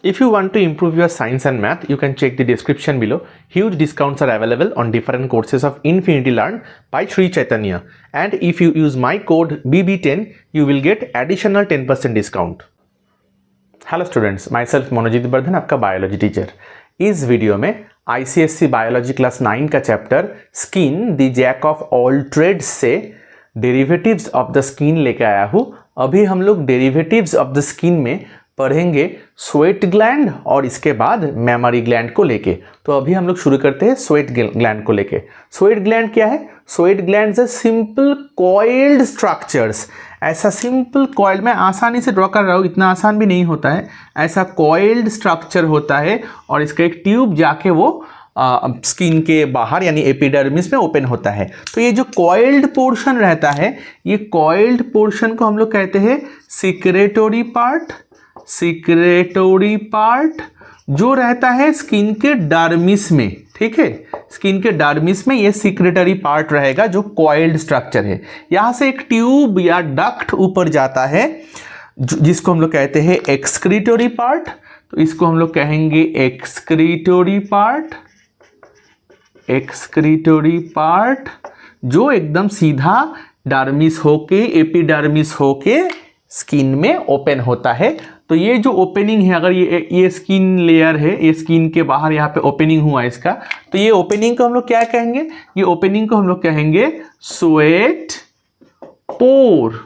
If you want to improve your science and math, you can check the description below. Huge discounts are available on different courses of Infinity Learn by Sri Chaitanya. And if you use my code BB10, you will get additional 10% discount. Hello students, myself Monojit Bardhan, आपका biology teacher. इस video में ICSE biology class 9 का chapter skin the jack of all trades से derivatives of the skin लेके आया हूँ। अभी हम लोग डेरिवेटिव्स ऑफ द स्किन में पढ़ेंगे स्वेट ग्लैंड और इसके बाद मेमरी ग्लैंड को लेके। तो अभी हम लोग शुरू करते हैं स्वेट ग्लैंड को लेके। स्वेट ग्लैंड क्या है? Sweat gland simple coiled structures. ऐसा सिंपल कॉइल्ड, मैं आसानी से ड्रॉ कर रहा हूँ, इतना आसान भी नहीं होता है। ऐसा कॉइल्ड स्ट्रक्चर होता है और इसका एक ट्यूब जाके वो स्किन के बाहर यानी एपिडर्मिस में ओपन होता है। तो ये जो कॉइल्ड पोर्शन रहता है, ये कॉइल्ड पोर्शन को हम लोग कहते हैं सिक्रेटोरी पार्ट। सिक्रेटोरी पार्ट जो रहता है स्किन के डर्मिस में, ठीक है, स्किन के डर्मिस में ये सिक्रेटरी पार्ट रहेगा जो कॉइल्ड स्ट्रक्चर है। यहां से एक ट्यूब या डक्ट ऊपर जाता है जिसको हम लोग कहते हैं एक्सक्रीटोरी पार्ट। तो इसको हम लोग कहेंगे एक्सक्रीटोरी पार्ट। एक्सक्रीटोरी पार्ट जो एकदम सीधा डर्मिस होके एपिडर्मिस होके स्किन में ओपन होता है। तो ये जो ओपनिंग है, अगर ये स्किन लेयर है, ये स्किन के बाहर यहाँ पे ओपनिंग हुआ इसका, तो ये ओपनिंग को हम लोग क्या कहेंगे? ये ओपनिंग को हम लोग कहेंगे स्वेट पोर,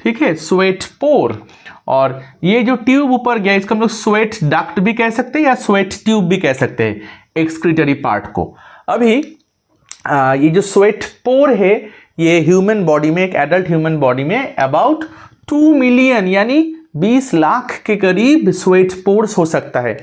ठीक है, स्वेट पोर। और ये जो ट्यूब ऊपर गया इसको हम लोग स्वेट डक्ट भी कह सकते हैं या स्वेट ट्यूब भी कह सकते हैं एक्सक्रीटरी पार्ट को। अभी ये जो स्वेट पोर है ये ह्यूमन बॉडी में, एक एडल्ट ह्यूमन बॉडी में अबाउट 2 मिलियन यानी 20 लाख के करीब स्वेट पोर्स हो सकता है।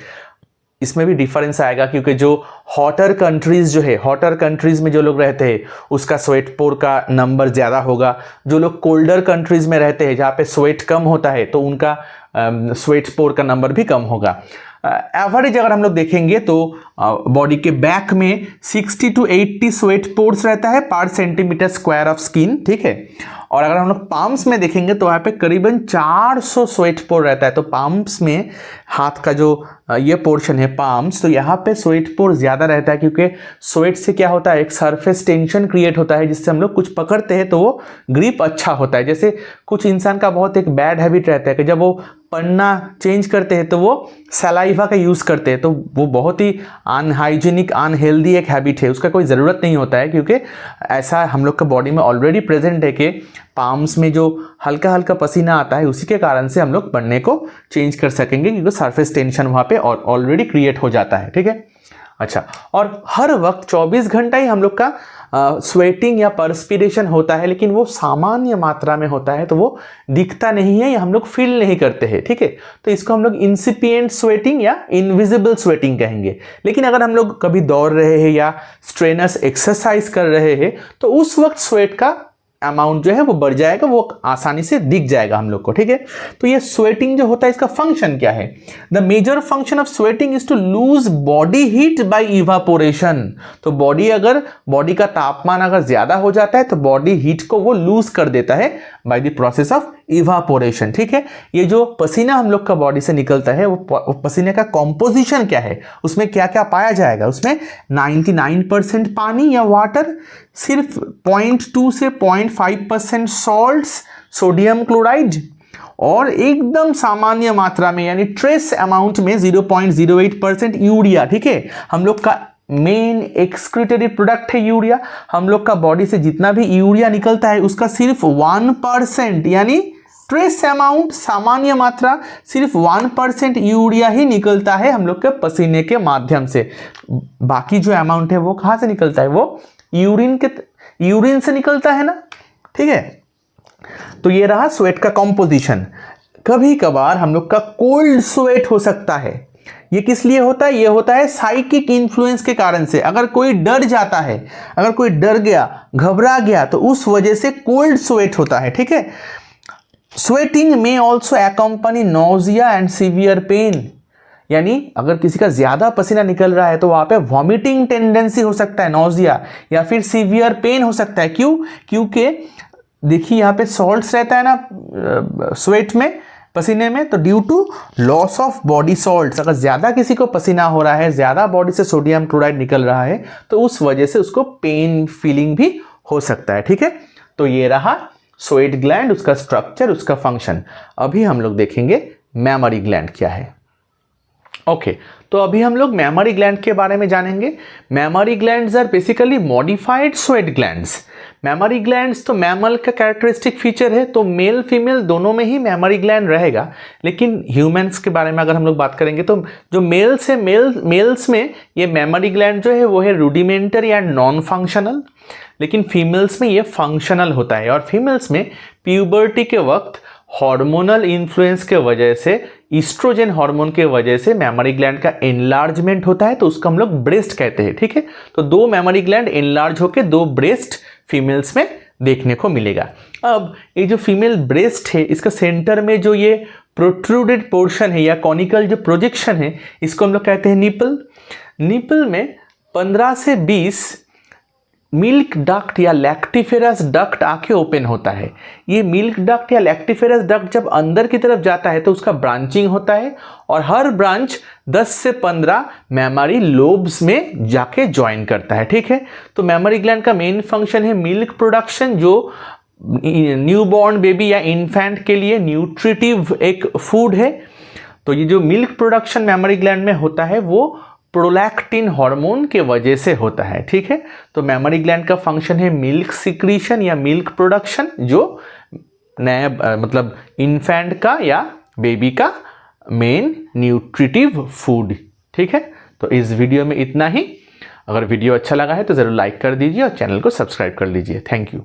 इसमें भी डिफरेंस आएगा क्योंकि जो हॉटर कंट्रीज जो है, हॉटर कंट्रीज में जो लोग रहते हैं उसका स्वेट पोर का नंबर ज़्यादा होगा। जो लोग कोल्डर कंट्रीज में रहते हैं जहाँ पे स्वेट कम होता है तो उनका स्वेट पोर का नंबर भी कम होगा। एवरेज अगर हम लोग देखेंगे तो बॉडी के बैक में 60 to 80 स्वेट पोर्स रहता है पर सेंटीमीटर स्क्वायर ऑफ स्किन, ठीक है। और अगर हम लोग पाम्स में देखेंगे तो वहाँ पे करीबन 400 स्वेट पोर रहता है। तो पाम्स में, हाथ का जो ये पोर्शन है पाम्स, तो यहाँ पे स्वेट पोर ज़्यादा रहता है क्योंकि स्वेट से क्या होता है, एक सरफेस टेंशन क्रिएट होता है जिससे हम लोग कुछ पकड़ते हैं तो वो ग्रिप अच्छा होता है। जैसे कुछ इंसान का बहुत एक बैड हैबिट रहता है कि जब वो पन्ना चेंज करते हैं तो वो सलाइवा का यूज़ करते हैं, तो वो बहुत ही अनहाइजीनिक अनहेल्दी एक हैबिट है, उसका कोई ज़रूरत नहीं होता है क्योंकि ऐसा हम लोग का बॉडी में ऑलरेडी प्रेजेंट है कि पाम्स में जो हल्का हल्का पसीना आता है उसी के कारण से हम लोग पन्ने को चेंज कर सकेंगे क्योंकि सरफेस टेंशन वहाँ पे ऑलरेडी क्रिएट हो जाता है, ठीक है। अच्छा, और हर वक्त 24 घंटा ही हम लोग का स्वेटिंग या परस्पिरेशन होता है, लेकिन वो सामान्य मात्रा में होता है तो वो दिखता नहीं है या हम लोग फील नहीं करते हैं, ठीक है। तो इसको हम लोग इंसिपिएंट स्वेटिंग या इनविजिबल स्वेटिंग कहेंगे। लेकिन अगर हम लोग कभी दौड़ रहे हैं या स्ट्रेनस एक्सरसाइज कर रहे हैं तो उस वक्त स्वेट का अमाउंट जो है वो बढ़ जाएगा, वो आसानी से दिख जाएगा हम लोग को, ठीक है। तो ये स्वेटिंग जो होता है इसका फंक्शन क्या है? The major function of sweating is to lose body heat by evaporation. तो बॉडी का तापमान अगर ज्यादा हो जाता है तो बॉडी हीट को वो लूज कर देता है by the process of evaporation, ठीक है। ये जो पसीना हम लोग का बॉडी से निकलता है वो पसीने का कॉम्पोजिशन क्या है, उसमें क्या क्या पाया जाएगा? उसमें 99% पानी या वाटर, सिर्फ 0.2 से 0.5% सॉल्ट्स, सोडियम क्लोराइड, और एकदम सामान्य मात्रा में यानी ट्रेस अमाउंट में 0.08% यूरिया, ठीक है। हम लोग का मेन एक्सक्रीटरी प्रोडक्ट है यूरिया। हम लोग का बॉडी से जितना भी यूरिया निकलता है उसका सिर्फ 1% यानी ट्रेस अमाउंट, सामान्य मात्रा, सिर्फ 1% यूरिया ही निकलता है हम लोग के पसीने के माध्यम से। बाकी जो अमाउंट है वो कहाँ से निकलता है? वो यूरिन से निकलता है ना, ठीक है। तो ये रहा स्वेट का कॉम्पोजिशन। कभी कभार हम लोग का कोल्ड स्वेट हो सकता है। ये किस लिए होता है? ये होता है साइकिक इन्फ्लुएंस के कारण से। अगर कोई डर जाता है, अगर कोई डर गया, घबरा गया, तो उस वजह से कोल्ड स्वेट होता है, ठीक है। स्वेटिंग में also accompany nausea and severe pain. यानी अगर किसी का ज्यादा पसीना निकल रहा है तो वहां पे वॉमिटिंग टेंडेंसी हो सकता है, नोजिया, या फिर सीवियर पेन हो सकता है। क्यों? क्योंकि देखिए यहाँ पे सॉल्ट्स रहता है ना स्वेट में, पसीने में, तो due to loss of body salts, अगर ज़्यादा किसी को पसीना हो रहा है, ज़्यादा बॉडी से सोडियम क्लोराइड निकल रहा है, तो उस वजह से उसको पेन फीलिंग भी हो सकता है। ठीक है, तो ये रहा स्वेट ग्लैंड, उसका स्ट्रक्चर, उसका फंक्शन। अभी हम लोग देखेंगे मैमरी ग्लैंड क्या है। ओके, तो अभी हम लोग मैमरी ग्लैंड के बारे में जानेंगे। Mammary glands are basically modified sweat glands. Mammary glands तो मैमल का कैरेक्टरिस्टिक फीचर है, तो मेल फीमेल दोनों में ही मैमरी ग्लैंड रहेगा। लेकिन ह्यूमंस के बारे में अगर हम लोग बात करेंगे तो जो मेल्स है, मेल्स में ये मैमरी ग्लैंड जो है वो है रूडिमेंटरी या नॉन फंक्शनल, लेकिन फीमेल्स में ये फंक्शनल होता है। और फीमेल्स में प्यूबर्टी के वक्त हार्मोनल इन्फ्लुएंस के वजह से, ईस्ट्रोजन हार्मोन के वजह से मैमरी ग्लैंड का एनलार्जमेंट होता है, तो उसको हम लोग ब्रेस्ट कहते हैं। ठीक है, तो 2 मैमरी ग्लैंड एनलार्ज होकर 2 ब्रेस्ट फीमेल्स में देखने को मिलेगा। अब ये जो फीमेल ब्रेस्ट है, इसका सेंटर में जो ये प्रोट्रूडेड पोर्शन है या कॉनिकल जो प्रोजेक्शन है, इसको हम लोग कहते हैं निपल। निपल में 15 से 20 मिल्क डक्ट या लैक्टिफेरस डक्ट आके ओपन होता है। ये मिल्क डक्ट या लैक्टिफेरस डक्ट जब अंदर की तरफ जाता है तो उसका ब्रांचिंग होता है, और हर ब्रांच 10 से 15 मैमरी लोब्स में जाके ज्वाइन करता है। ठीक है, तो मैमरी ग्लैंड का मेन फंक्शन है मिल्क प्रोडक्शन, जो न्यूबॉर्न बेबी या इन्फेंट के लिए न्यूट्रिटिव एक फूड है। तो ये जो मिल्क प्रोडक्शन मैमरी ग्लैंड में होता है वो प्रोलैक्टिन हार्मोन के वजह से होता है। ठीक है, तो मैमरी ग्लैंड का फंक्शन है मिल्क सिक्रीशन या मिल्क प्रोडक्शन, जो नया मतलब इन्फेंट का या बेबी का मेन न्यूट्रिटिव फूड। ठीक है, तो इस वीडियो में इतना ही। अगर वीडियो अच्छा लगा है तो ज़रूर लाइक कर दीजिए और चैनल को सब्सक्राइब कर लीजिए। Thank you.